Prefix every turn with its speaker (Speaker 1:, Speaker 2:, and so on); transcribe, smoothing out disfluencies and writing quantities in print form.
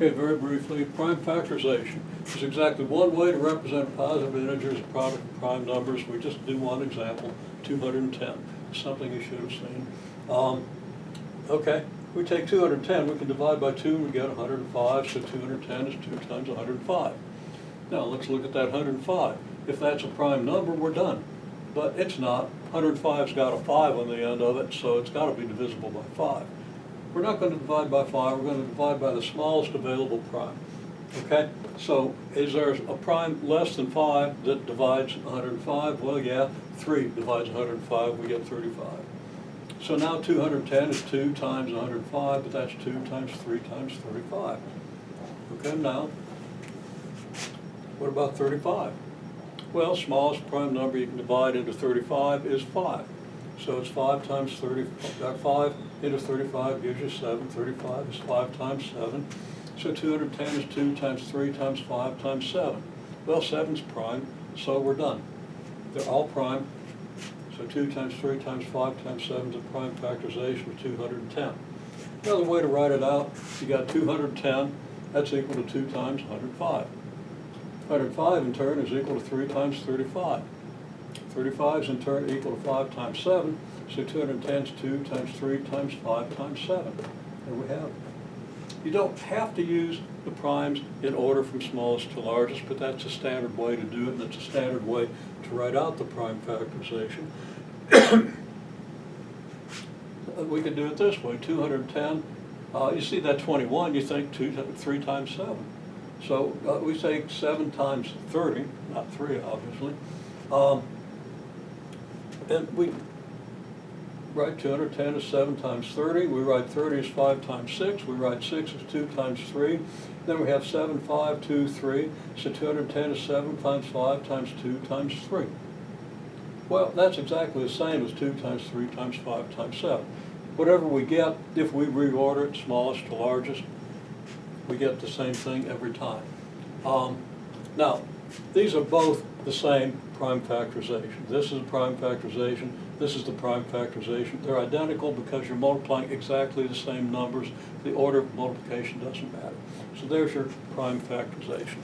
Speaker 1: Okay, very briefly, prime factorization is exactly one way to represent positive integers, a product of prime numbers. We just do one example, 210, something you should have seen. Okay, we take 210, we can divide by 2 and we get 105, so 210 is 2 times 105. Now let's look at that 105. If that's a prime number, we're done. But it's not. 105's got a 5 on the end of it, so it's got to be divisible by 5. We're not going to divide by 5, we're going to divide by the smallest available prime. Okay, so is there a prime less than 5 that divides 105? Well, yeah, 3 divides 105, we get 35. So now 210 is 2 times 105, but that's 2 times 3 times 35. Okay, now, what about 35? Well, smallest prime number you can divide into 35 is 5. So it's 5 times 30, 5 into 35 gives you 7. 35 is 5 times 7. So 210 is 2 times 3 times 5 times 7. Well, 7's prime, so we're done. They're all prime. So 2 times 3 times 5 times 7 is a prime factorization of 210. Another way to write it out, you got 210, that's equal to 2 times 105. 105 in turn is equal to 3 times 35. 35 is in turn equal to 5 times 7, so 210 is 2 times 3 times 5 times 7. There we have it. You don't have to use the primes in order from smallest to largest, but that's a standard way to do it, and it's a standard way to write out the prime factorization. We could do it this way, 210, you see that 21, you think 3 times 7. So we take 7 times 30, not 3 obviously, and we write 210 as 7 times 30, we write 30 as 5 times 6, we write 6 as 2 times 3, then we have 7, 5, 2, 3, so 210 is 7 times 5 times 2 times 3. Well, that's exactly the same as 2 times 3 times 5 times 7. Whatever we get, if we reorder it smallest to largest, we get the same thing every time. Now, these are both the same prime factorization. This is a prime factorization, this is the prime factorization. They're identical because you're multiplying exactly the same numbers. The order of multiplication doesn't matter. So there's your prime factorization.